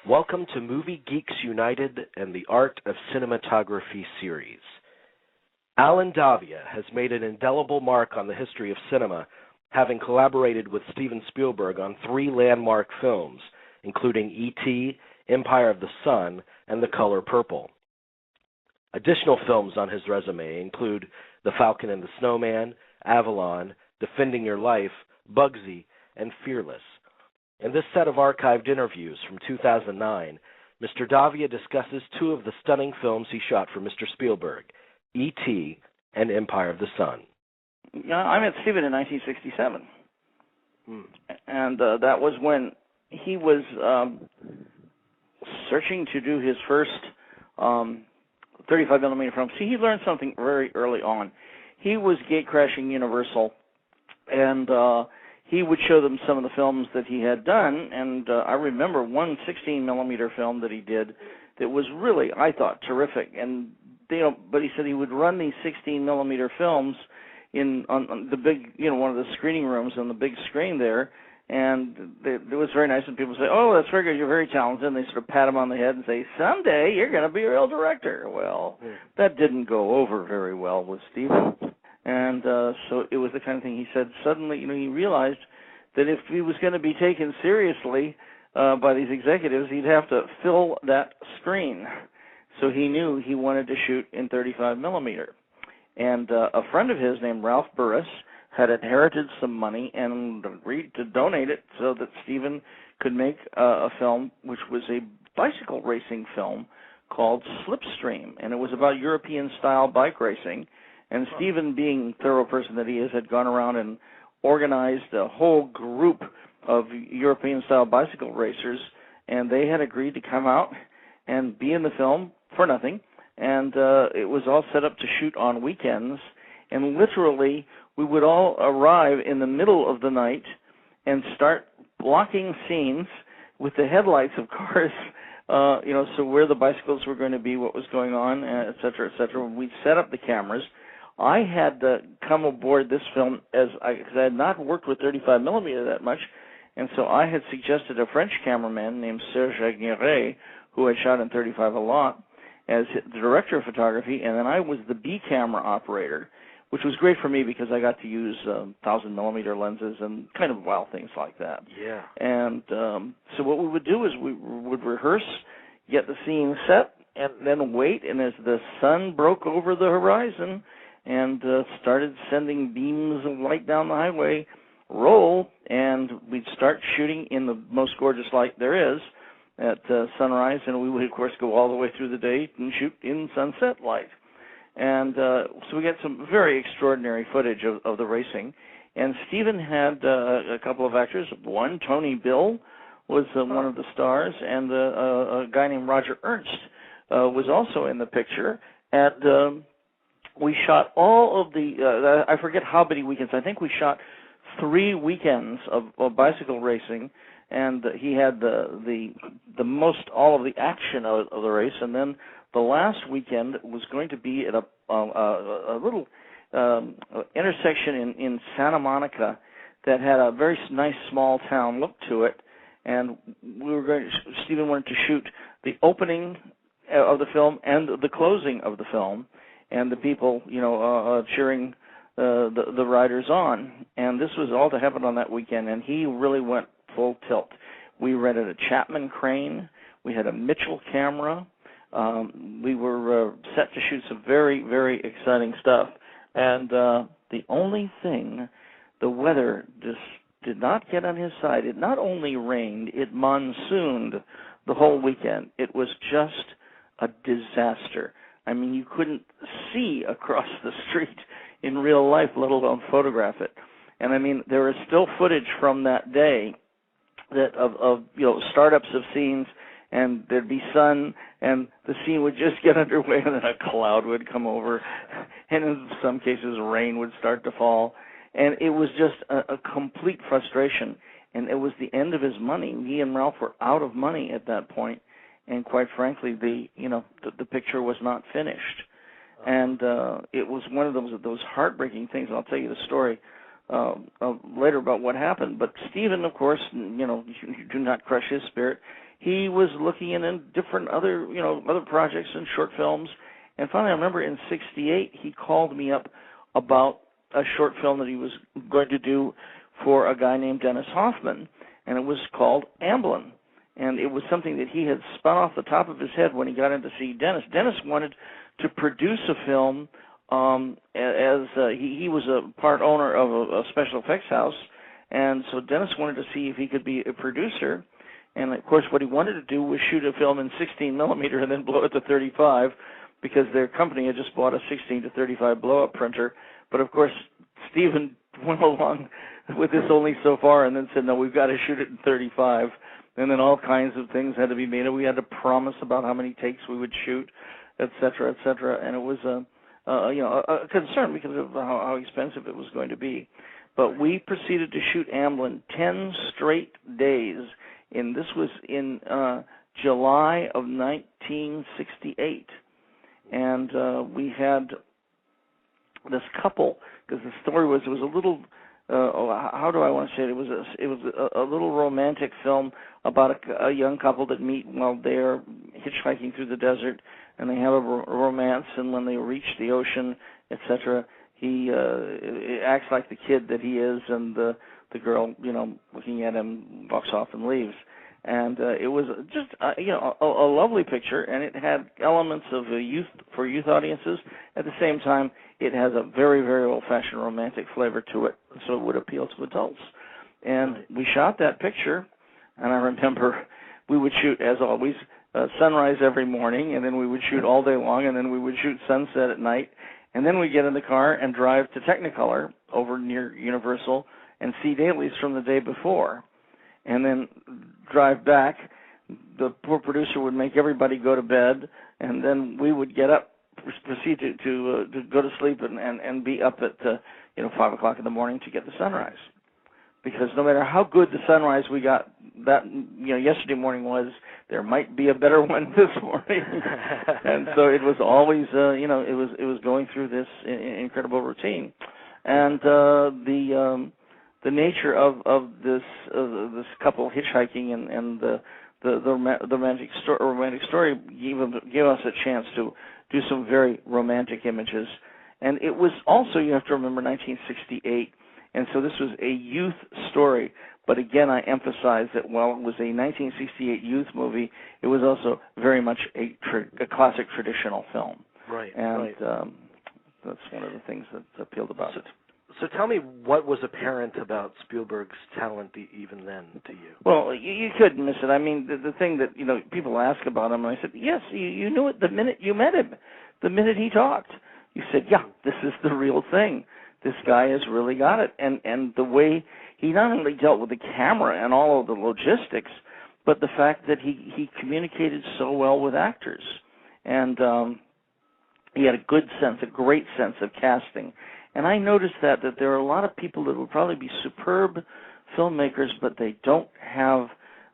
Welcome to Movie Geeks United and the Art of Cinematography series. Allen Daviau has made an indelible mark on the history of cinema, having collaborated with Steven Spielberg on 3 landmark films, including E.T., Empire of the Sun, and The Color Purple. Additional films on his resume include The Falcon and the Snowman, Avalon, Defending Your Life, Bugsy, and Fearless. In this set of archived interviews from 2009, Mr. Daviau discusses 2 of the stunning films he shot for Mr. Spielberg, E.T. and Empire of the Sun. I met Steven in 1967, and that was when he was searching to do his first 35mm film. See, he learned something very early on. He was gate-crashing Universal, and he would show them some of the films that he had done, and I remember one 16mm film that he did that was really, I thought, terrific. And but he said he would run these 16mm films on the big, one of the screening rooms on the big screen there, and it was very nice. And people say, "Oh, that's very good. You're very talented." And they sort of pat him on the head and say, "Someday you're going to be a real director." Well, that didn't go over very well with Steven. And so it was the kind of thing he said suddenly, he realized that if he was going to be taken seriously by these executives, he'd have to fill that screen. So he knew he wanted to shoot in 35mm. And a friend of his named Ralph Burris had inherited some money and agreed to donate it so that Steven could make a film which was a bicycle racing film called Slipstream. And it was about European-style bike racing. And Steven, being the thorough person that he is, had gone around and organized a whole group of European-style bicycle racers, and they had agreed to come out and be in the film for nothing. And it was all set up to shoot on weekends. And literally, we would all arrive in the middle of the night and start blocking scenes with the headlights of cars, so where the bicycles were going to be, what was going on, et cetera, et cetera. We'd set up the cameras. I had come aboard this film because I had not worked with 35mm that much, and so I had suggested a French cameraman named Serge Agneray, who had shot in 35 a lot, as the director of photography, and then I was the B camera operator, which was great for me because I got to use 1,000mm lenses and kind of wild things like that. Yeah. And so what we would do is we would rehearse, get the scene set, and then wait, and as the sun broke over the horizon and started sending beams of light down the highway, roll, and we'd start shooting in the most gorgeous light there is at sunrise, and we would, of course, go all the way through the day and shoot in sunset light. And so we get some very extraordinary footage of the racing. And Steven had a couple of actors. One, Tony Bill, was one of the stars, and a guy named Roger Ernst was also in the picture. And we shot all of the, I forget how many weekends. I think we shot 3 weekends of bicycle racing, and he had the most, all of the action of the race. And then the last weekend was going to be at a little intersection in Santa Monica that had a very nice small town look to it. And Steven wanted to shoot the opening of the film and the closing of the film, and the people, cheering the riders on. And this was all to happen on that weekend, and he really went full tilt. We rented a Chapman crane. We had a Mitchell camera. We were set to shoot some very, very exciting stuff. And the only thing, the weather just did not get on his side. It not only rained, it monsooned the whole weekend. It was just a disaster. I mean, you couldn't see across the street in real life, let alone photograph it. And I mean, there is still footage from that day that of startups of scenes, and there'd be sun, and the scene would just get underway, and then a cloud would come over, and in some cases rain would start to fall, and it was just a complete frustration. And it was the end of his money. He and Ralph were out of money at that point, and quite frankly, the picture was not finished. And it was one of those heartbreaking things. I'll tell you the story. later about what happened. But Steven, of course, you do not crush his spirit. He was looking in different other projects and short films. And finally, I remember in '68, he called me up about a short film that he was going to do for a guy named Dennis Hoffman, and it was called Avalon. And it was something that he had spun off the top of his head when he got in to see Dennis. Dennis wanted to produce a film he was a part owner of a special effects house, and so Dennis wanted to see if he could be a producer. And, of course, what he wanted to do was shoot a film in 16 millimeter and then blow it to 35, because their company had just bought a 16 to 35 blow-up printer. But, of course, Steven went along with this only so far and then said, no, we've got to shoot it in 35. And then all kinds of things had to be made. We had to promise about how many takes we would shoot, et cetera, et cetera. And it was a concern because of how expensive it was going to be. But we proceeded to shoot Avalon 10 straight days. And this was in July of 1968. And we had this couple, because the story was, it was a little, how do I want to say it? It was a little romantic film about a young couple that meet while they're hitchhiking through the desert, and they have a romance, and when they reach the ocean, etc., he acts like the kid that he is, and the girl, looking at him, walks off and leaves. And it was just, a lovely picture, and it had elements of for youth audiences. At the same time, it has a very, very old-fashioned romantic flavor to it, so it would appeal to adults. And we shot that picture, and I remember we would shoot, as always, sunrise every morning, and then we would shoot all day long, and then we would shoot sunset at night, and then we'd get in the car and drive to Technicolor over near Universal and see dailies from the day before. And then drive back. The poor producer would make everybody go to bed, and then we would get up, proceed to go to sleep, and be up at 5 o'clock in the morning to get the sunrise. Because no matter how good the sunrise we got that yesterday morning was, there might be a better one this morning. And so it was always it was going through this incredible routine, and the nature of this couple hitchhiking and the romantic story gave us a chance to do some very romantic images. And it was also, you have to remember, 1968, and so this was a youth story. But again, I emphasize that while it was a 1968 youth movie, it was also very much a classic traditional film. Right. And right. That's one of the things that appealed about it. So tell me what was apparent about Spielberg's talent even then to you? Well, you couldn't miss it. I mean, the thing that, people ask about him, and I said, yes, you knew it the minute you met him, the minute he talked. You said, yeah, this is the real thing. This guy has really got it. And the way he not only dealt with the camera and all of the logistics, but the fact that he communicated so well with actors. And he had a great sense of casting. And I noticed that there are a lot of people that would probably be superb filmmakers, but they don't have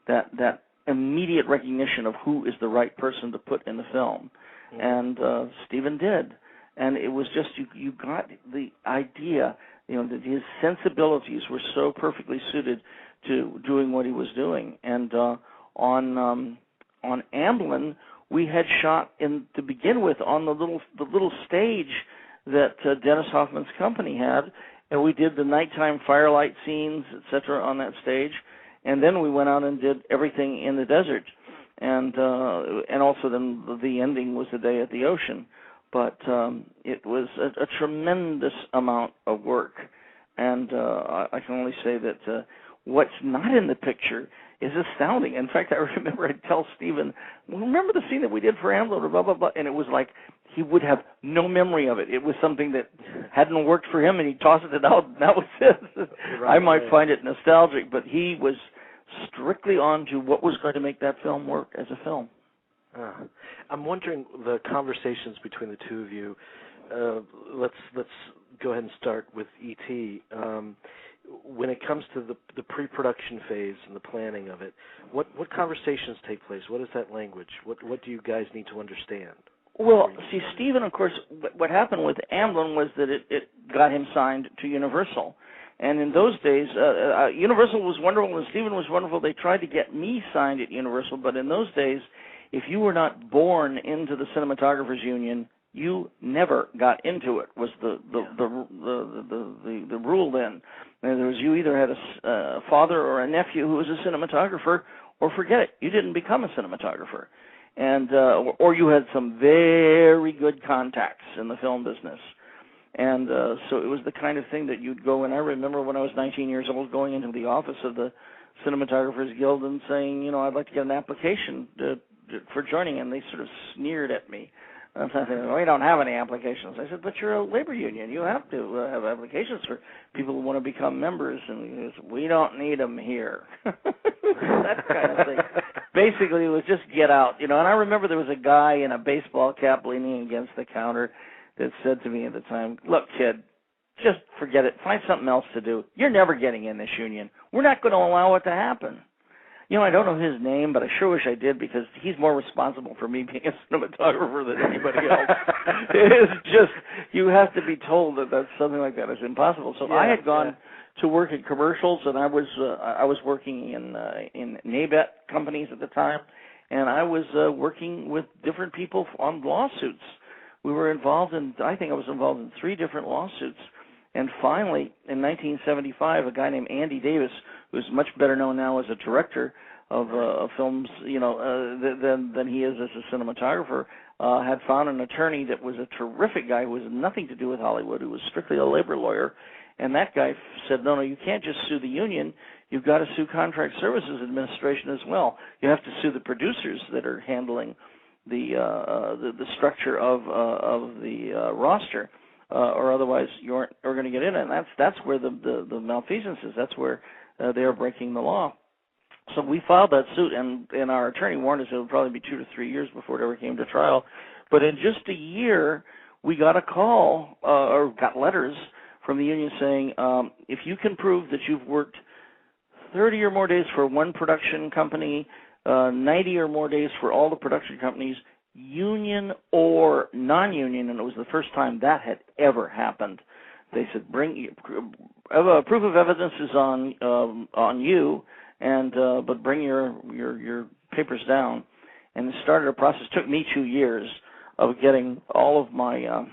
that immediate recognition of who is the right person to put in the film. Mm-hmm. And Steven did. And it was just, you got the idea, that his sensibilities were so perfectly suited to doing what he was doing. And on Avalon, we had shot to begin with on the little stage that Dennis Hoffman's company had, and we did the nighttime firelight scenes, etc., on that stage, and then we went out and did everything in the desert, and also then the ending was the day at the ocean. But it was a tremendous amount of work, and I can only say that what's not in the picture is astounding. In fact, I remember I'd tell Steven, well, remember the scene that we did for Avalon, blah, blah, blah, and it was like he would have no memory of it. It was something that hadn't worked for him, and he tossed it out, and that was it. Right, I might find it nostalgic, but he was strictly on to what was going to make that film work as a film. I'm wondering the conversations between the two of you. Let's go ahead and start with E.T. When it comes to the pre-production phase and the planning of it, what conversations take place? What is that language? What do you guys need to understand? Well, see, Steven, of course, what happened with Avalon was that it got him signed to Universal. And in those days, Universal was wonderful and Steven was wonderful. They tried to get me signed at Universal, but in those days, if you were not born into the Cinematographers Union, you never got into it. Was the rule then? In other words, you either had a father or a nephew who was a cinematographer, or forget it, you didn't become a cinematographer, and or you had some very good contacts in the film business. And so it was the kind of thing that you'd go, and I remember when I was 19 years old going into the office of the Cinematographers Guild and saying, you know, I'd like to get an application for joining, and they sort of sneered at me. I'm saying, we don't have any applications. I said, but you're a labor union. You have to have applications for people who want to become members. And he goes, we don't need them here. That kind of thing. Basically, it was just get out, you know. And I remember there was a guy in a baseball cap leaning against the counter that said to me at the time, look, kid, just forget it. Find something else to do. You're never getting in this union. We're not going to allow it to happen. You know, I don't know his name, but I sure wish I did because he's more responsible for me being a cinematographer than anybody else. It's just, you have to be told that that's something like that is impossible. So I had gone to work in commercials, and I was working in NABET companies at the time, and I was working with different people on lawsuits. We were involved in, I think I was involved in 3 different lawsuits. And finally, in 1975, a guy named Andy Davis, who's much better known now as a director of films, you know, than he is as a cinematographer, had found an attorney that was a terrific guy who has nothing to do with Hollywood, who was strictly a labor lawyer. And that guy said, no, you can't just sue the union. You've got to sue Contract Services Administration as well. You have to sue the producers that are handling the structure of the roster, or otherwise you aren't going to get in. And that's where the malfeasance is. That's where they are breaking the law. So we filed that suit, and our attorney warned us it would probably be 2 to 3 years before it ever came to trial. But in just a year, we got a call or got letters from the union saying, if you can prove that you've worked 30 or more days for one production company, 90 or more days for all the production companies, union or non-union, and it was the first time that had ever happened. They said, bring proof of evidence is on you, and but bring your papers down. And it started a process. It took me 2 years of getting all of my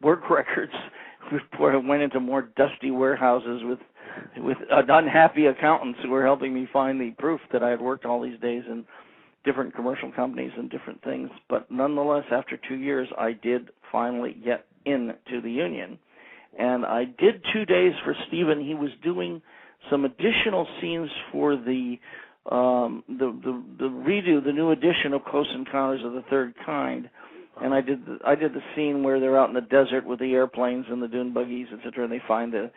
work records. Before I went into more dusty warehouses with unhappy accountants who were helping me find the proof that I had worked all these days in different commercial companies and different things. But nonetheless, after 2 years, I did finally get into the union. And I did 2 days for Steven. He was doing some additional scenes for the redo, the new edition of Close Encounters of the Third Kind. And I did the scene where they're out in the desert with the airplanes and the dune buggies, etc. And they find the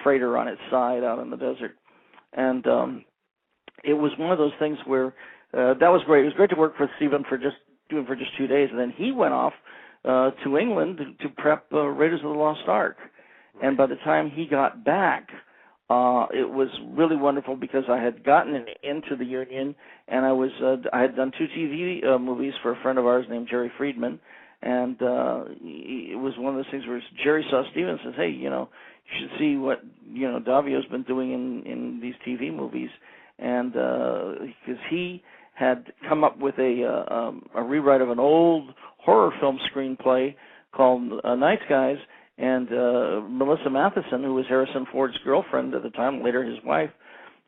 freighter on its side out in the desert. And it was one of those things where that was great. It was great to work for Steven for just 2 days, and then he went off to England to prep Raiders of the Lost Ark. And by the time he got back, it was really wonderful because I had gotten into the union, and I had done 2 TV movies for a friend of ours named Jerry Friedman, and it was one of those things where Jerry saw Steven and says, hey, you should see what Daviau's been doing in these TV movies, and because he had come up with a rewrite of an old horror film screenplay called Night Skies. And Melissa Matheson, who was Harrison Ford's girlfriend at the time, later his wife,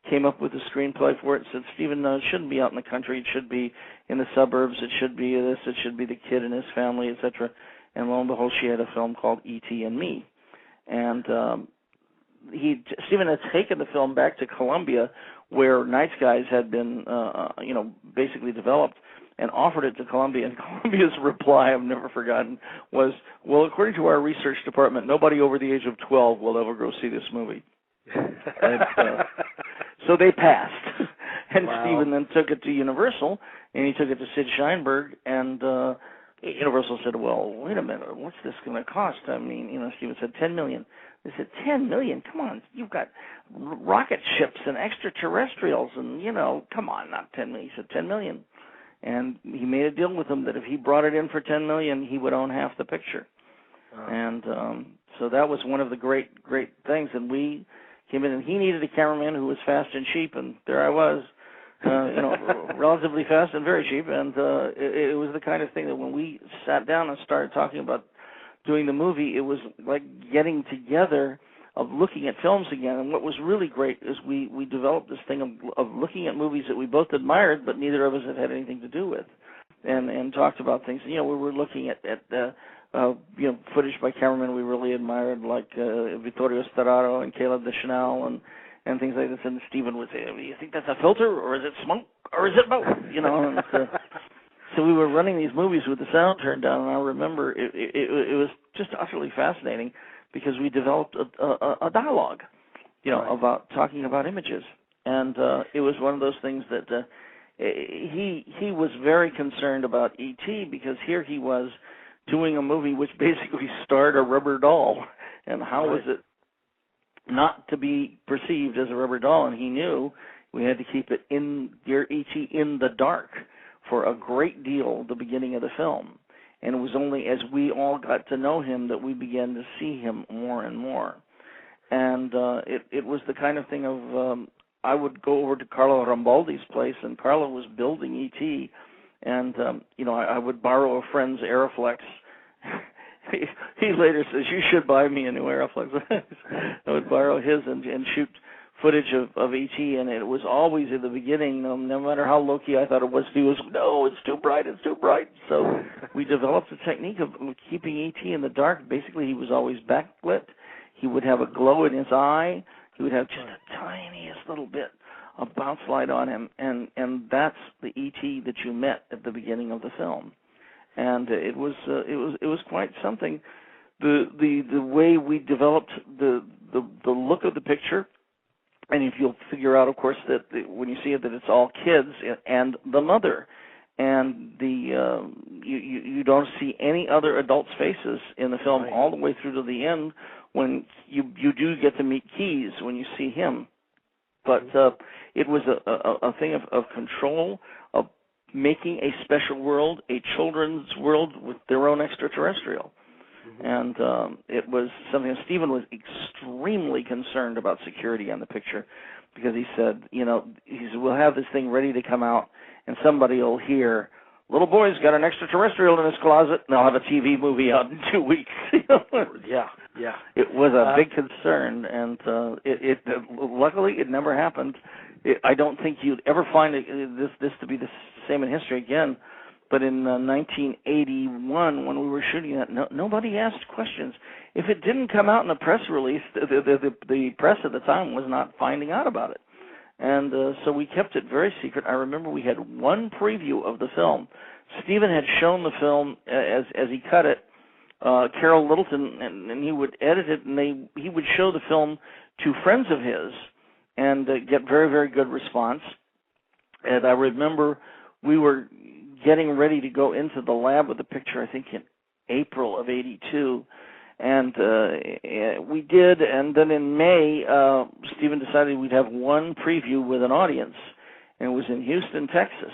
came up with a screenplay for it and said, Steven, it shouldn't be out in the country. It should be in the suburbs. It should be this. It should be the kid and his family, etc. And lo and behold, she had a film called E.T. and Me. And Steven had taken the film back to Columbia, where Night Skies had been, basically developed, and offered it to Columbia. And Columbia's reply, I've never forgotten, was, well, according to our research department, nobody over the age of 12 will ever go see this movie. And, so they passed. And wow. Steven then took it to Universal, and he took it to Sid Sheinberg, and Universal said, well, wait a minute, what's this going to cost? I mean, Steven said $10 million. They said, $10 million? Come on, you've got rocket ships and extra terrestrials, and, come on, not $10 million. He said, $10 million. And he made a deal with them that if he brought it in for $10 million, he would own half the picture. And So that was one of the great things. And we came in, and he needed a cameraman who was fast and cheap, and there I was, relatively fast and very cheap. And it was the kind of thing that when we sat down and started talking about doing the movie, it was like getting together of looking at films again. And what was really great is we developed this thing of looking at movies that we both admired, but neither of us had anything to do with, and talked about things. We were looking at footage by cameramen we really admired, like Vittorio Storaro and Caleb Deschanel and things like this. And Steven would say, "You think that's a filter, or is it smoke, or is it both?" And so we were running these movies with the sound turned down, and I remember it was just utterly fascinating because we developed a dialogue, right, about talking about images. And it was one of those things that he was very concerned about E.T. because here he was doing a movie which basically starred a rubber doll, and how was it not to be perceived as a rubber doll? And he knew we had to keep it your E.T. in the dark for a great deal at the beginning of the film. And it was only as we all got to know him that we began to see him more and more. And it was the kind of thing of I would go over to Carlo Rambaldi's place, and Carlo was building E.T., and I would borrow a friend's Aeroflex. He later says, "You should buy me a new Aeroflex." I would borrow his and shoot footage of E.T., and it was always at the beginning, no matter how low-key I thought it was, he was, "No, it's too bright, it's too bright." So we developed a technique of keeping E.T. in the dark. Basically, he was always backlit. He would have a glow in his eye. He would have just the tiniest little bit of bounce light on him, and that's the E.T. that you met at the beginning of the film. And it was quite something. The way we developed the look of the picture. And if you'll figure out, of course, that when you see it, that it's all kids and the mother, and you don't see any other adults' faces in the film, right, all the way through to the end, when you do get to meet Keys when you see him. But it was a thing of control, of making a special world, a children's world with their own extraterrestrial. And it was something that Steven was extremely concerned about security on the picture, because he said, we'll have this thing ready to come out, and somebody will hear, "Little boy's got an extraterrestrial in his closet," and they'll have a TV movie out in 2 weeks. Yeah. It was a big concern, and luckily it never happened. I don't think you'd ever find this to be the same in history again. But in 1981, when we were shooting that, nobody asked questions. If it didn't come out in a press release, the press at the time was not finding out about it. And so we kept it very secret. I remember we had one preview of the film. Steven had shown the film as he cut it, Carol Littleton, and he would edit it, and he would show the film to friends of his and get very, very good response. And I remember we were getting ready to go into the lab with the picture, I think in April of '82, and we did. And then in May, Steven decided we'd have one preview with an audience, and it was in Houston, Texas.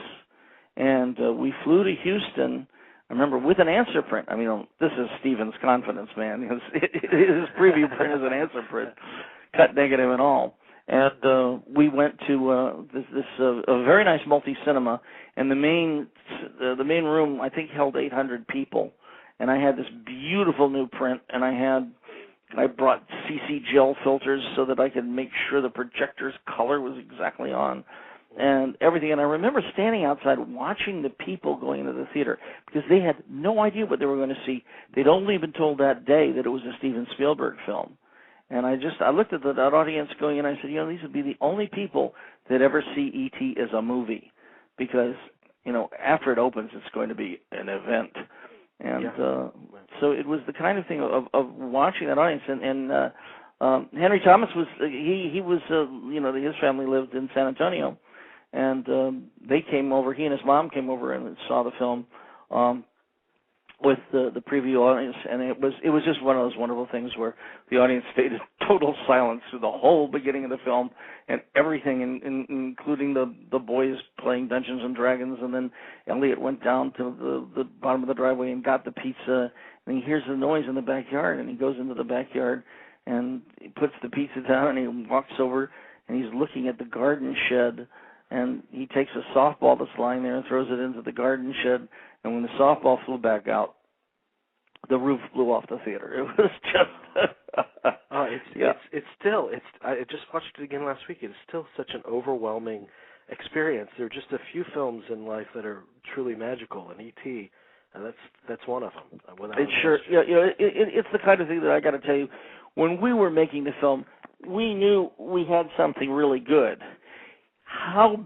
And we flew to Houston, I remember, with an answer print. I mean, this is Steven's confidence, man. His preview print is an answer print, cut negative and all. And we went to this a very nice multi-cinema, and the main room, I think, held 800 people. And I had this beautiful new print, and I brought CC gel filters so that I could make sure the projector's color was exactly on, and everything. And I remember standing outside watching the people going into the theater, because they had no idea what they were going to see. They'd only been told that day that it was a Steven Spielberg film. And I looked at that audience going, and I said, these would be the only people that ever see E.T. as a movie, because, after it opens, it's going to be an event. And so it was the kind of thing of watching that audience. And Henry Thomas was, he was, his family lived in San Antonio, and they came over, he and his mom came over and saw the film with the preview audience, and it was just one of those wonderful things where the audience stayed in total silence through the whole beginning of the film and everything, including the boys playing Dungeons and Dragons, and then Elliot went down to the bottom of the driveway and got the pizza, and he hears the noise in the backyard, and he goes into the backyard and he puts the pizza down, and he walks over and he's looking at the garden shed, and he takes a softball that's lying there and throws it into the garden shed. And when the softball flew back out, the roof blew off the theater. It was just I just watched it again last week. It's still such an overwhelming experience. There are just a few films in life that are truly magical, and E.T., that's one of them. It's the kind of thing that I got to tell you. When we were making the film, we knew we had something really good. How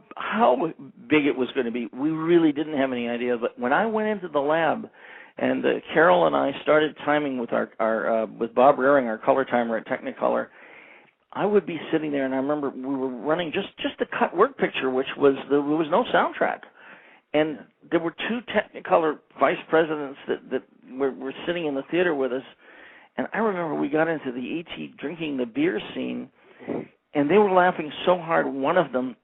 big it was going to be, we really didn't have any idea. But when I went into the lab, and Carol and I started timing with our with Bob Raring, our color timer at Technicolor, I would be sitting there, and I remember we were running just a cut work picture, which was there was no soundtrack, and there were two Technicolor vice presidents that were sitting in the theater with us, and I remember we got into the E.T. drinking the beer scene, and they were laughing so hard. One of them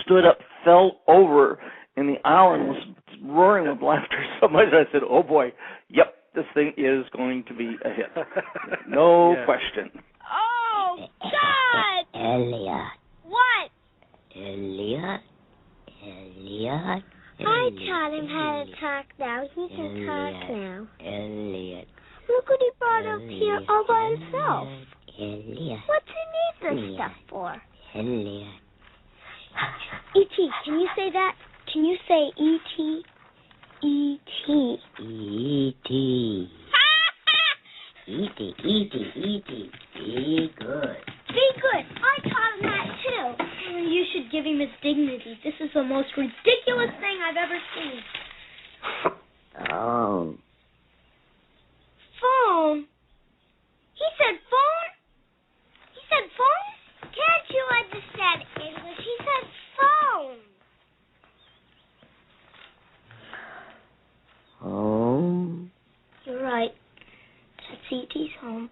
stood up, fell over in the aisle, and was roaring with laughter so much I said, "Oh boy, yep, this thing is going to be a hit, no question." Oh God! Elliot. What? Elliot. I taught him how to talk now. He can talk now. Elliot. Look what he brought up here all by himself. Elliot. What's he need this stuff for? Elliot. E.T., can you say that? Can you say E.T.? E.T. E.T. E.T. Be good. Be good. I taught him that too. You should give him his dignity. This is the most ridiculous thing I've ever seen. Oh. Phone? He said phone? He said phone? Can't you understand English? He said phone. Home. You're right. That's E.T.'s home.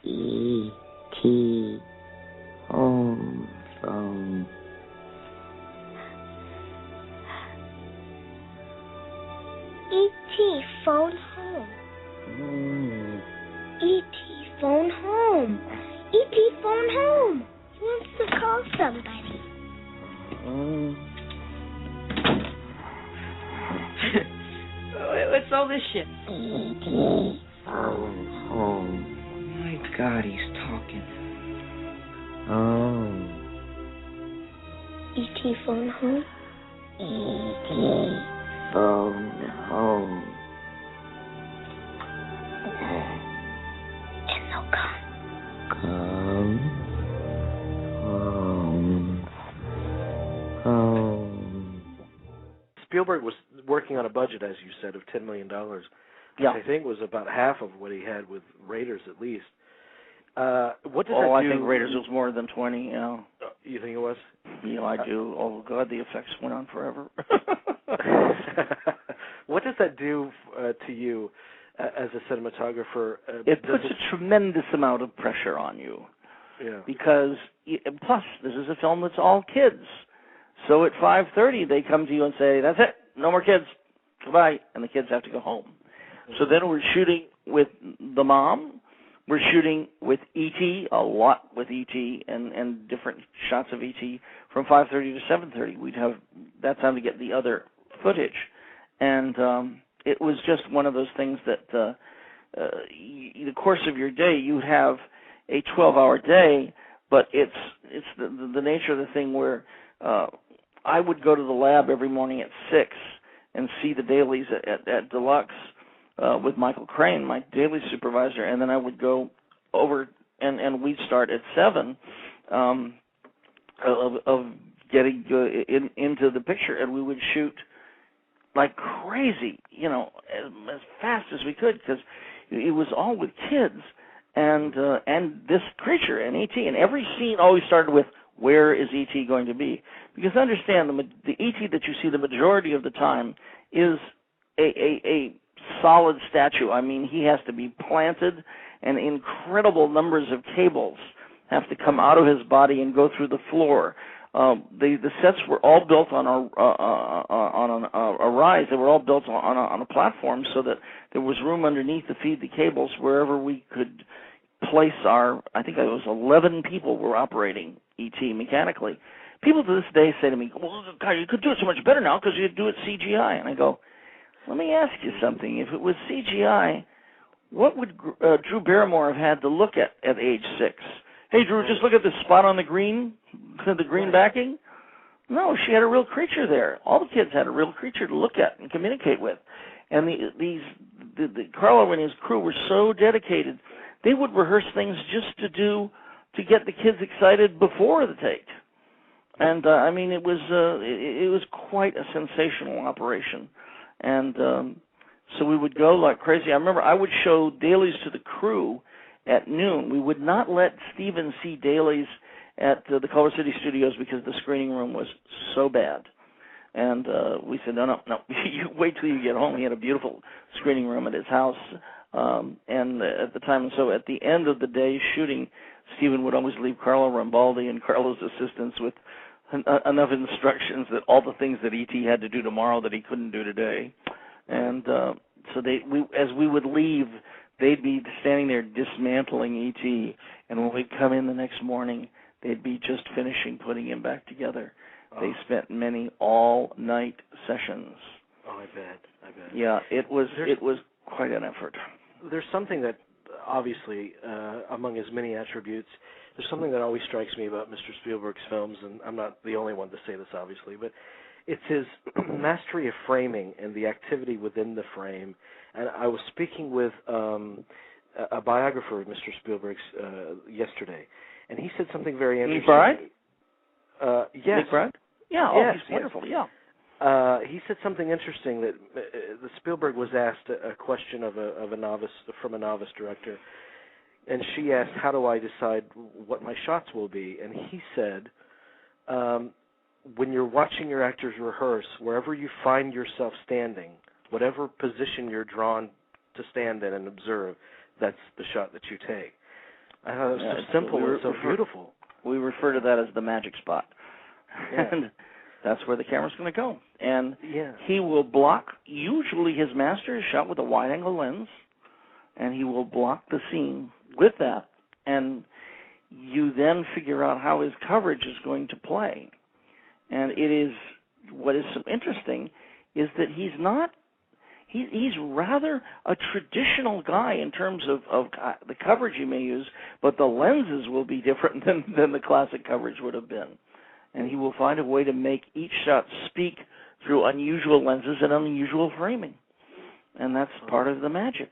E.T. Home. Phone. E.T. phone home. E.T. phone home. E.T. phone home. He wants to call somebody. What's all this shit? E.T. phone home. Oh my God, he's talking. Home. E.T. phone home. E.T. phone home. And they'll come. Come home. Home. Spielberg was working on a budget, as you said, of $10 million. Yeah. I think it was about half of what he had with Raiders, at least. What does that do? I think Raiders was more than 20, you know. You think it was? You know, I do. Oh, God, the effects went on forever. What does that do to you as a cinematographer? It puts a tremendous amount of pressure on you. Yeah. Because, plus, this is a film that's all kids. So at 5:30, they come to you and say, "That's it, no more kids, goodbye," and the kids have to go home. So then we're shooting with the mom. We're shooting with E.T., a lot with E.T., and different shots of E.T. from 5:30 to 7:30. We'd have that time to get the other footage. And it was just one of those things that the course of your day, you have a 12-hour day, but it's the nature of the thing where I would go to the lab every morning at 6 and see the dailies at Deluxe with Michael Crane, my daily supervisor, and then I would go over and we'd start at 7 of getting into the picture, and we would shoot like crazy, you know, as fast as we could, because it was all with kids, and this creature and E.T. And every scene always started with, where is E.T. going to be? Because understand, the E.T. that you see the majority of the time is a solid statue. I mean, he has to be planted, and incredible numbers of cables have to come out of his body and go through the floor. The sets were all built on a rise. They were all built on a platform so that there was room underneath to feed the cables wherever we could place our, I think it was 11 people were operating ET mechanically. People to this day say to me, well, God, you could do it so much better now because you do it CGI. And I go, let me ask you something. If it was CGI, what would Drew Barrymore have had to look at age 6? Hey, Drew, just look at this spot on the green backing. No, she had a real creature there. All the kids had a real creature to look at and communicate with. And the Carlo and his crew were so dedicated, they would rehearse things just to get the kids excited before the take. And I mean, it was quite a sensational operation. And so we would go like crazy. I remember I would show dailies to the crew at noon. We would not let Steven see dailies at the Color City Studios because the screening room was so bad. And we said, no, you wait till you get home. He had a beautiful screening room at his house. And at the time, so at the end of the day shooting, Steven would always leave Carlo Rambaldi and Carlo's assistants with enough instructions that all the things that E.T. had to do tomorrow that he couldn't do today. And so as we would leave, they'd be standing there dismantling E.T., and when we'd come in the next morning, they'd be just finishing putting him back together. Oh. They spent many all-night sessions. Oh, I bet. Yeah, it was quite an effort. There's something that, obviously, among his many attributes, there's something that always strikes me about Mr. Spielberg's films, and I'm not the only one to say this, obviously, but it's his mastery of framing and the activity within the frame. And I was speaking with a biographer of Mr. Spielberg's yesterday, and he said something very interesting. Nick Bride? Yes. Nick Bride? Yeah, yes, he's wonderful, yeah. He said something interesting that Spielberg was asked a question from a novice director, and she asked, "How do I decide what my shots will be?" And he said, "When you're watching your actors rehearse, wherever you find yourself standing, whatever position you're drawn to stand in and observe, that's the shot that you take." I thought it was so simple and so beautiful. We refer to that as the magic spot. Yeah. And that's where the camera's going to go. And yeah. He will block, usually his master is shot with a wide-angle lens, and he will block the scene with that. And you then figure out how his coverage is going to play. And what is so interesting is that he's rather a traditional guy in terms of the coverage you may use, but the lenses will be different than the classic coverage would have been. And he will find a way to make each shot speak through unusual lenses and unusual framing. And that's part of the magic.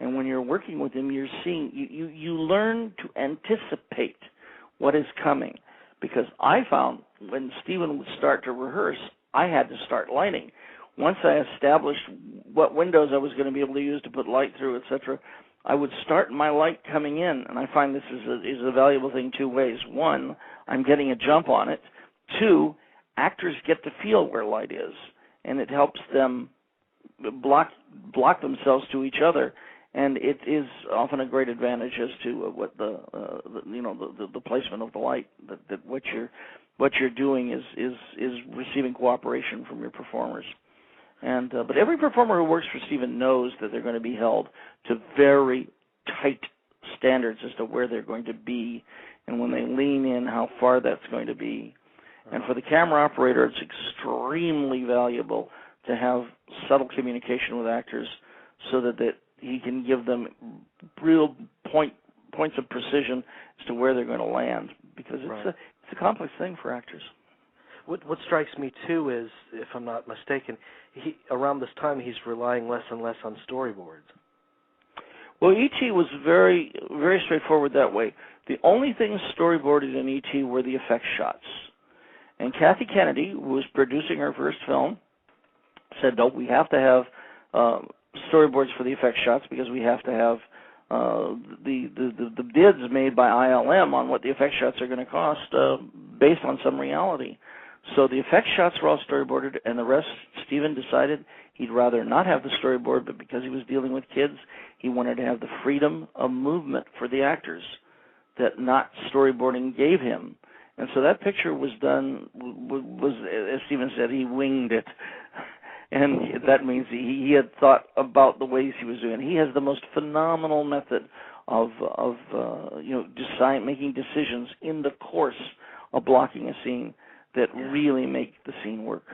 And when you're working with him, you're seeing, you learn to anticipate what is coming. Because I found when Steven would start to rehearse, I had to start lighting. Once I established what windows I was going to be able to use to put light through, etc., I would start my light coming in, and I find this is a valuable thing two ways. One, I'm getting a jump on it. Two, actors get to feel where light is, and it helps them block themselves to each other, and it is often a great advantage as to what the placement of the light. That what you're doing is receiving cooperation from your performers. And but every performer who works for Steven knows that they're going to be held to very tight standards as to where they're going to be, and when they lean in, how far that's going to be. And for the camera operator, it's extremely valuable to have subtle communication with actors so that he can give them real points of precision as to where they're going to land, because it's a complex thing for actors. What strikes me, too, is, if I'm not mistaken, around this time he's relying less and less on storyboards. Well, E.T. was very, very straightforward that way. The only things storyboarded in E.T. were the effects shots. And Kathy Kennedy, who was producing her first film, said, no, we have to have storyboards for the effects shots because we have to have the bids made by ILM on what the effect shots are going to cost based on some reality. So the effect shots were all storyboarded, and the rest, Steven decided he'd rather not have the storyboard, but because he was dealing with kids, he wanted to have the freedom of movement for the actors that not storyboarding gave him. And so that picture was done, was as Steven said, he winged it. And that means he had thought about the ways he was doing it. He has the most phenomenal method of making decisions in the course of blocking a scene that really make the scene work.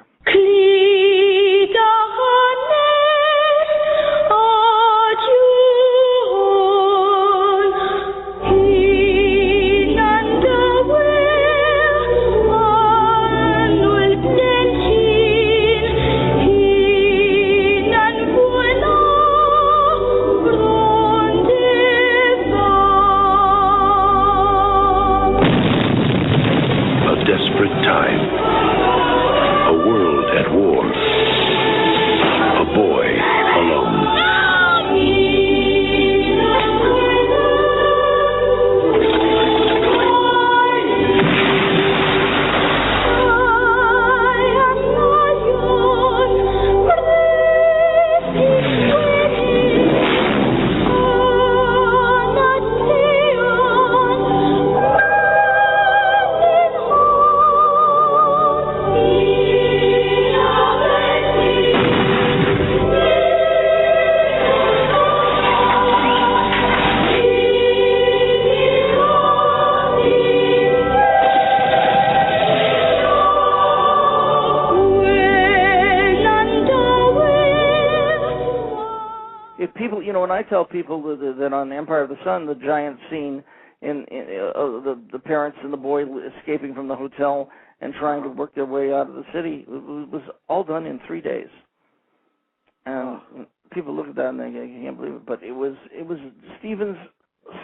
I tell people that on Empire of the Sun, the giant scene in the parents and the boy escaping from the hotel and trying to work their way out of the city was all done in 3 days. And people look at that and they can't believe it. But it was Steven's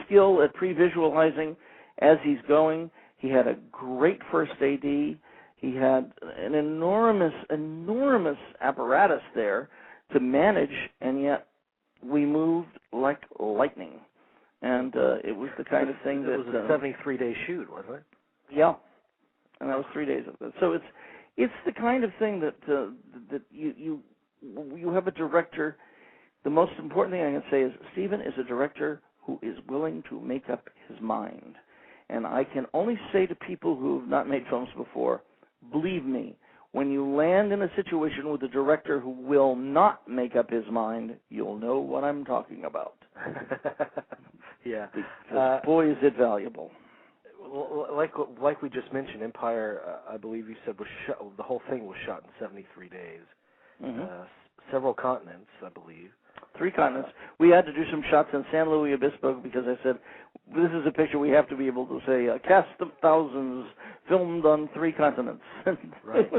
skill at pre-visualizing as he's going. He had a great first AD. He had an enormous apparatus there to manage, and yet we moved like lightning. And it was the kind of thing that... It was a 73-day shoot, wasn't it? Yeah. And that was 3 days of it. So it's the kind of thing that you have a director. The most important thing I can say is Steven is a director who is willing to make up his mind. And I can only say to people who have not made films before, believe me, when you land in a situation with a director who will not make up his mind, you'll know what I'm talking about. Yeah. Because, boy, is it valuable. Like we just mentioned, Empire, I believe you said, the whole thing was shot in 73 days. Mm-hmm. Several continents, I believe. 3 continents. We had to do some shots in San Luis Obispo because I said, this is a picture we have to be able to say, a cast of thousands filmed on 3 continents. Right.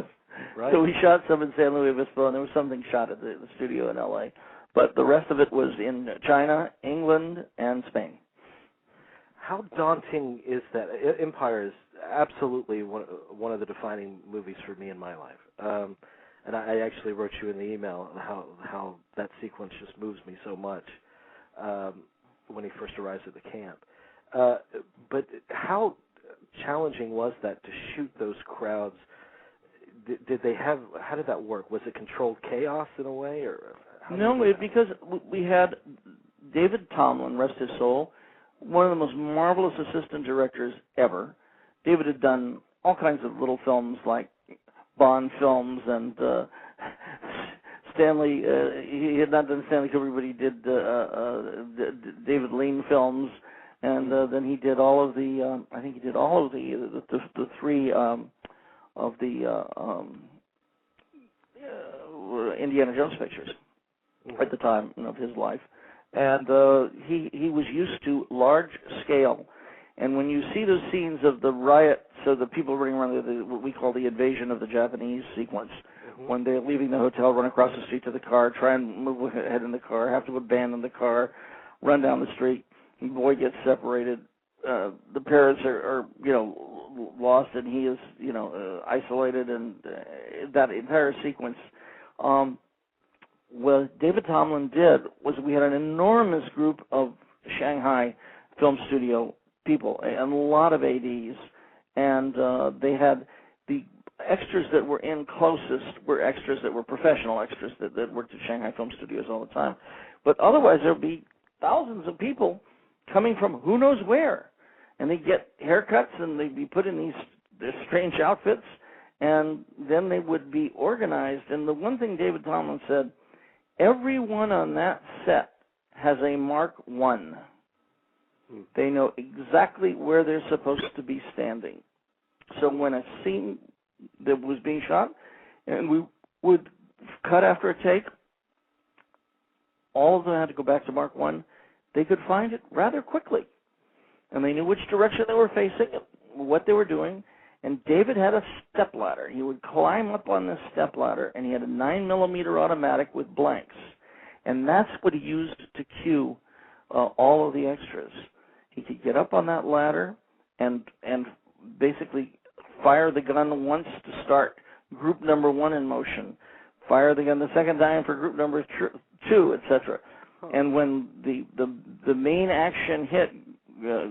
Right. So we shot some in San Luis Obispo, and there was something shot at the studio in L.A. But the rest of it was in China, England, and Spain. How daunting is that? Empire is absolutely one of the defining movies for me in my life. And I actually wrote you in the email how that sequence just moves me so much when he first arrives at the camp. But how challenging was that to shoot those crowds? How did that work? Was it controlled chaos in a way, or no? Because we had David Tomlin, rest his soul, one of the most marvelous assistant directors ever. David had done all kinds of little films like Bond films and Stanley. He had not done Stanley Kubrick, but he did David Lean films, and then he did all of the. I think he did all of the 3. Of the Indiana Jones pictures at the time of his life, and he was used to large scale. And when you see those scenes of the riot, so the people running around, what we call the invasion of the Japanese sequence, when they're leaving the hotel, run across the street to the car, try and move ahead in the car, have to abandon the car, run down the street, and the boy gets separated. The parents are lost, and he is isolated, and that entire sequence. What David Tomlin did was we had an enormous group of Shanghai film studio people and a lot of ADs, and they had the extras that were in closest were extras that were professional extras that worked at Shanghai film studios all the time. But otherwise, there would be thousands of people coming from who knows where, and they'd get haircuts and they'd be put in these strange outfits, and then they would be organized. And the one thing David Tomlin said, everyone on that set has a Mark I. They know exactly where they're supposed to be standing. So when a scene that was being shot, and we would cut after a take, all of them had to go back to Mark I. They could find it rather quickly. And they knew which direction they were facing, what they were doing. And David had a stepladder. He would climb up on this stepladder, and he had a 9mm automatic with blanks. And that's what he used to cue all of the extras. He could get up on that ladder and basically fire the gun once to start group number 1 in motion, fire the gun the second time for group number 2, etc. And when the main action hit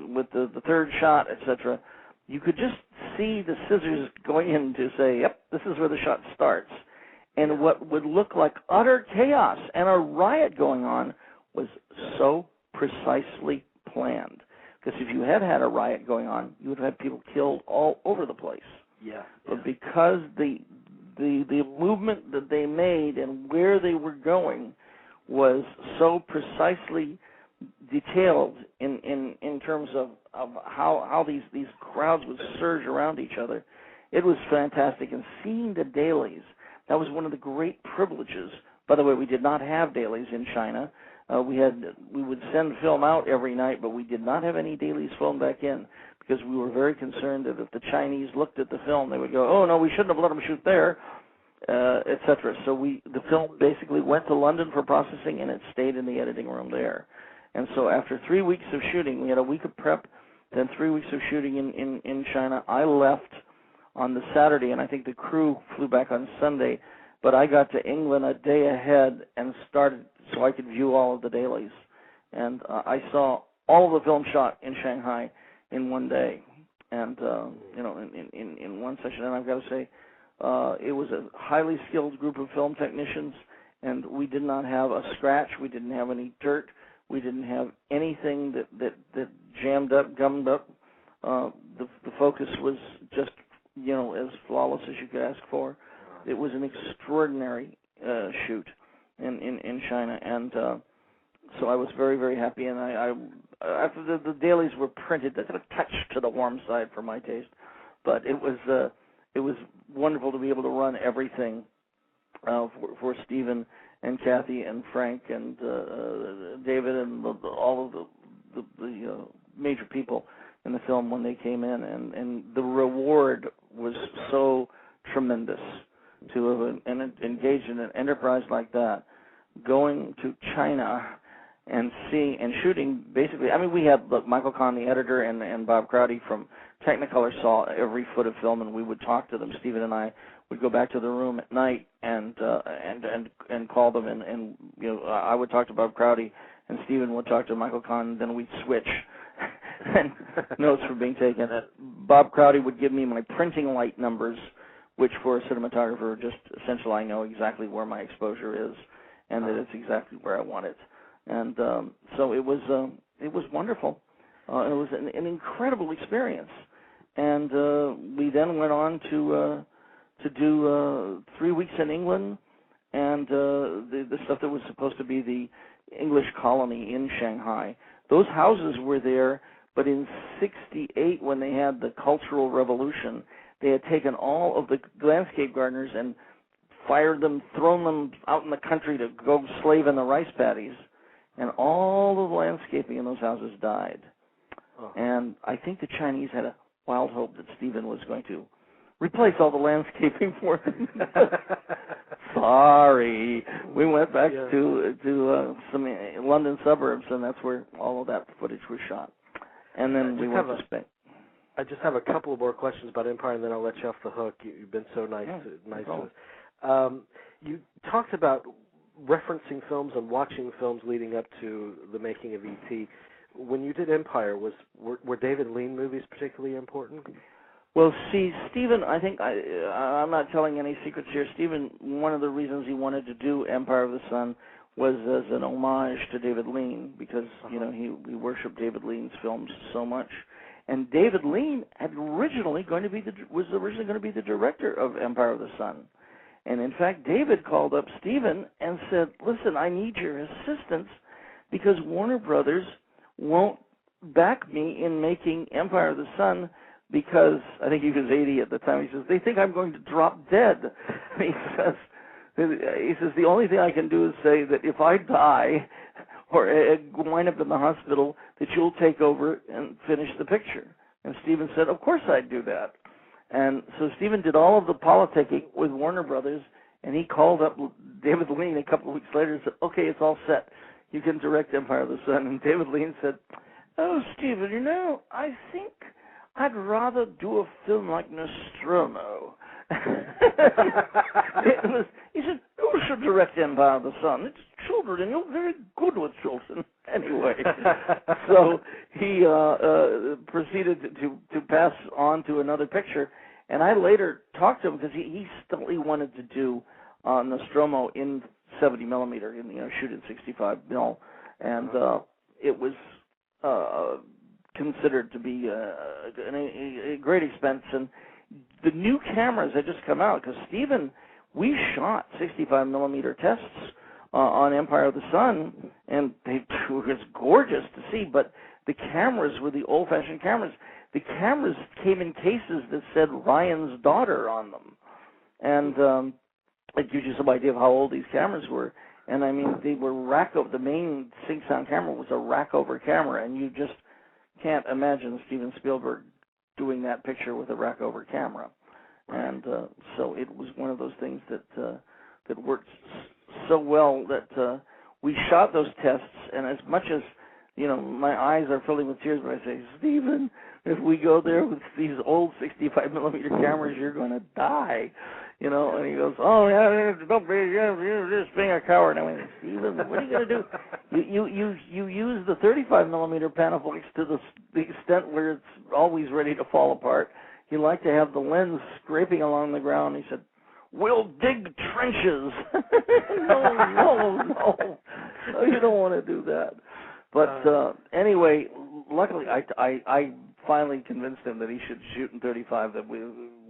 with the third shot, etc., you could just see the scissors going in to say, yep, this is where the shot starts. And what would look like utter chaos and a riot going on was so precisely planned. Because if you had a riot going on, you would have had people killed all over the place. Yeah. But because the movement that they made and where they were going was so precisely detailed in terms of how these crowds would surge around each other, it was fantastic. And seeing the dailies, that was one of the great privileges. By the way, we did not have dailies in China. We would send film out every night, but we did not have any dailies flown back in because we were very concerned that if the Chinese looked at the film, they would go, oh, no, we shouldn't have let them shoot there, etc. So the film basically went to London for processing, and it stayed in the editing room there. And so after 3 weeks of shooting, we had a week of prep, then 3 weeks of shooting in China. I left on the Saturday, and I think the crew flew back on Sunday, but I got to England a day ahead and started so I could view all of the dailies. And I saw all of the film shot in Shanghai in one day, and in one session. And I've got to say, it was a highly skilled group of film technicians, and we did not have a scratch. We didn't have any dirt. We didn't have anything that jammed up, gummed up. The focus was just as flawless as you could ask for. It was an extraordinary shoot in China, and so I was very, very happy. And I after the dailies were printed, that's a touch to the warm side for my taste, but it was wonderful to be able to run everything for Steven and Kathy and Frank and David and all of the major people in the film when they came in, and the reward was so tremendous to have engaged in an enterprise like that, going to China and seeing and shooting basically. I mean, we had Michael Kahn, the editor, and Bob Crowdy from Technicolor saw every foot of film, and we would talk to them. Stephen and I would go back to the room at night and call them, and I would talk to Bob Crowdy, and Stephen would talk to Michael Kahn, and then we'd switch. And notes were being taken. Bob Crowdy would give me my printing light numbers, which for a cinematographer are just essential. I know exactly where my exposure is, and that it's exactly where I want it. And so it was wonderful. It was an incredible experience. And we then went on to do 3 weeks in England, and the stuff that was supposed to be the English colony in Shanghai. Those houses were there, but in '68, when they had the Cultural Revolution, they had taken all of the landscape gardeners and fired them, thrown them out in the country to go slave in the rice paddies, and all of the landscaping in those houses died. Oh. And I think the Chinese had a wild hope that Stephen was going to replace all the landscaping for them. Sorry. We went back to some London suburbs, and that's where all of that footage was shot. And then we went to Spain. I just have a couple more questions about Empire, and then I'll let you off the hook. You've been so nice. You talked about referencing films and watching films leading up to the making of E.T. when you did Empire, were David Lean movies particularly important? Well, see, Steven, I think I'm not telling any secrets here. Steven, one of the reasons he wanted to do Empire of the Sun was as an homage to David Lean, because he worshipped David Lean's films so much. And David Lean was originally going to be the director of Empire of the Sun. And in fact, David called up Steven and said, "Listen, I need your assistance because Warner Brothers won't back me in making Empire of the Sun." Because I think he was 80 at the time. He says, "They think I'm going to drop dead." He says, "The only thing I can do is say that if I die or wind up in the hospital, that you'll take over and finish the picture." And Steven said, "Of course I'd do that." And so Steven did all of the politicking with Warner Brothers, and he called up David Lean a couple of weeks later and said, "Okay, it's all set. You can direct Empire of the Sun." And David Lean said, "Oh, Steven, I think I'd rather do a film like Nostromo." He said, "You should direct Empire of the Sun. It's children, and you're very good with children." Anyway, so he proceeded to pass on to another picture. And I later talked to him because he wanted to do Nostromo in 70 millimeter, shoot in 65 mil, and it was considered to be a great expense. And the new cameras had just come out, because Steven, we shot 65 millimeter tests on Empire of the Sun, and it was gorgeous to see, but the cameras were the old-fashioned cameras. The cameras came in cases that said Ryan's daughter on them, and it gives you some idea of how old these cameras were. And I mean, they were the main sync sound camera was a rack-over camera, and you just can't imagine Steven Spielberg doing that picture with a rack-over camera. And so it was one of those things that worked so well that we shot those tests, and as much as, my eyes are filling with tears when I say, "Steven, if we go there with these old 65 millimeter cameras, you're going to die." And he goes, "Oh, yeah, don't be, you're just being a coward." And I went, "Steven, what are you going to do? You use the 35 millimeter Panaflex to the extent where it's always ready to fall apart. You like to have the lens scraping along the ground." He said, "We'll dig trenches." No, you don't want to do that. But anyway, luckily I finally convinced him that he should shoot in 35, that we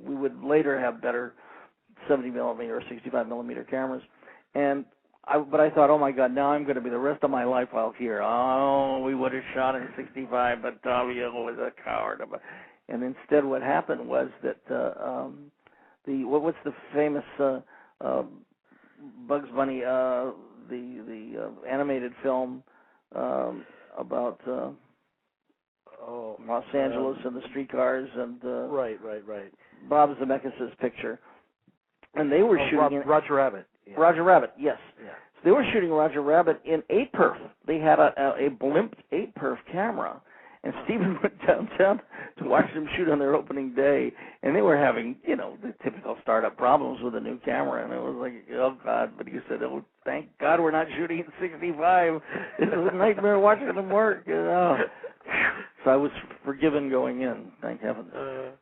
would later have better 70 millimeter or 65 millimeter cameras. But I thought, oh my God, now I'm going to be the rest of my life out here. Oh, we would have shot in 65, but Daviau was a coward. And instead, what happened was that what's the famous Bugs Bunny, the animated film about Los Angeles and the streetcars and right. Bob Zemeckis' picture. And they were shooting Roger Rabbit. Yeah. Roger Rabbit, yes. Yeah. So they were shooting Roger Rabbit in 8-perf. They had a blimp 8-perf camera. And Steven went downtown to watch them shoot on their opening day. And they were having, the typical startup problems with a new camera. And it was like, oh, God. But he said, oh, thank God we're not shooting in 65. It was a nightmare watching them work. So I was forgiven going in, thank heaven.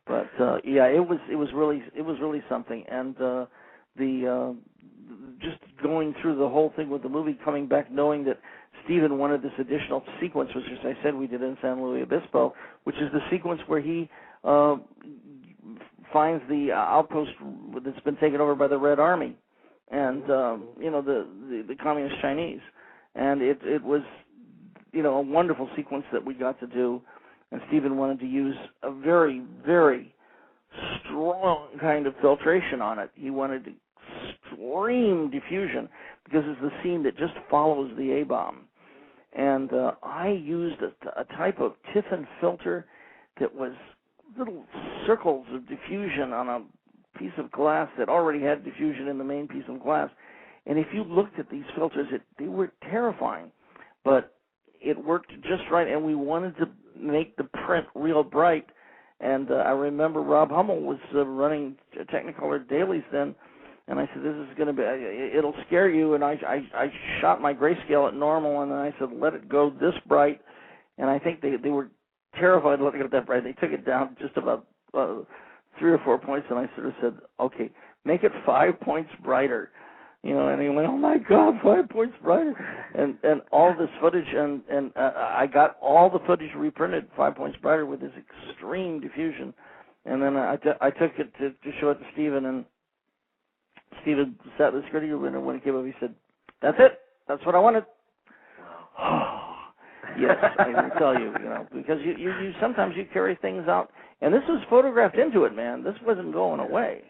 But yeah, it was really something. And just going through the whole thing with the movie, coming back knowing that Steven wanted this additional sequence, which, as I said, we did in San Luis Obispo, which is the sequence where he finds the outpost that's been taken over by the Red Army and the communist Chinese. And it was a wonderful sequence that we got to do. And Steven wanted to use a very, very strong kind of filtration on it. He wanted extreme diffusion because it's the scene that just follows the A-bomb. And I used a type of Tiffin filter that was little circles of diffusion on a piece of glass that already had diffusion in the main piece of glass. And if you looked at these filters, they were terrifying. But it worked just right, and we wanted to make the print real bright. And I remember Rob Hummel was running Technicolor dailies then, and I said, this is going to be, it'll scare you. And I shot my grayscale at normal, and then I said, let it go this bright. and I think they were terrified looking at that bright. They took it down just about 3 or 4 points, and I sort of said, okay, make it 5 points brighter. And he went, oh my God, 5 points brighter. And all this footage, and I got all the footage reprinted 5 points brighter with this extreme diffusion. And then I took it to show it to Steven, and Steven sat in the security room, and when he came up, he said, that's it. That's what I wanted. Yes, I can tell you, because you sometimes you carry things out, and this was photographed into it, man. This wasn't going away.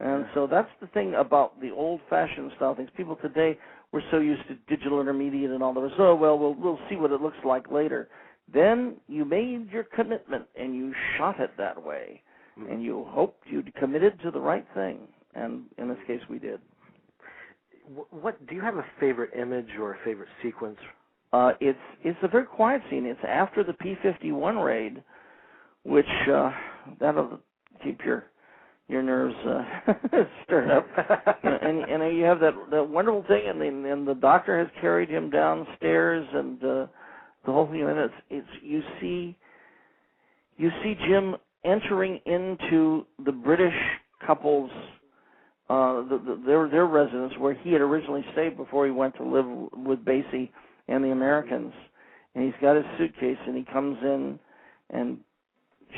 And so that's the thing about the old-fashioned style things. People today, we're so used to digital intermediate and all the rest. Oh, well, we'll see what it looks like later. Then you made your commitment, and you shot it that way, and you hoped you'd committed to the right thing. And in this case, we did. What do you have a favorite image or a favorite sequence? It's a very quiet scene. It's after the P-51 raid, which that'll keep your nerves stirred up. and you have that wonderful thing, and the doctor has carried him downstairs, and the whole thing. And it's you see Jim entering into the British couple's their residence where he had originally stayed before he went to live with Basie and the Americans. And he's got his suitcase, and he comes in, and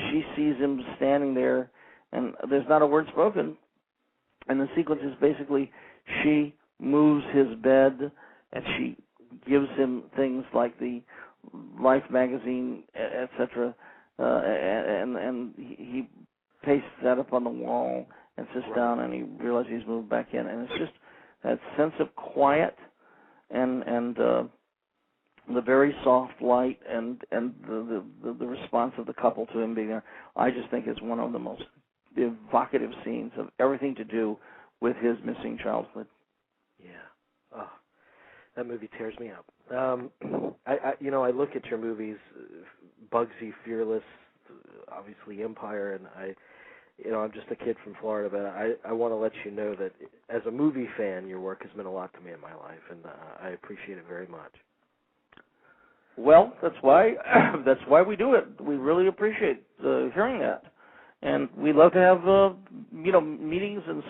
she sees him standing there, and there's not a word spoken. And the sequence is basically she moves his bed, and she gives him things like the Life magazine, etc. And he pastes that up on the wall and sits down, and he realizes he's moved back in. And it's just that sense of quiet and the very soft light and the response of the couple to him being there. I just think it's one of the most evocative scenes of everything to do with his missing childhood. Yeah. Oh, that movie tears me up. I look at your movies, Bugsy, Fearless, obviously Empire, and I'm just a kid from Florida, but I want to let you know that as a movie fan, your work has meant a lot to me in my life, and I appreciate it very much. Well, that's why we do it. We really appreciate hearing that, and we love to have meetings and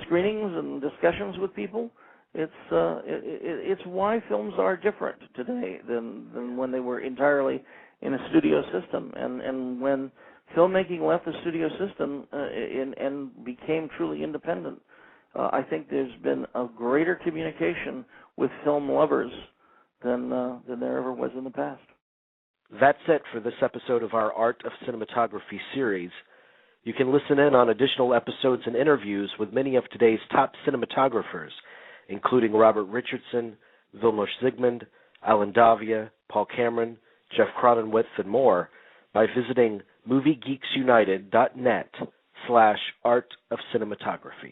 screenings and discussions with people. It's why films are different today than when they were entirely in a studio system, and when filmmaking left the studio system and became truly independent. I think there's been a greater communication with film lovers than there ever was in the past. That's it for this episode of our Art of Cinematography series. You can listen in on additional episodes and interviews with many of today's top cinematographers, including Robert Richardson, Vilmos Zsigmond, Allen Daviau, Paul Cameron, Jeff Cronenwith, and more by visiting MovieGeeksUnited.net/Art of Cinematography.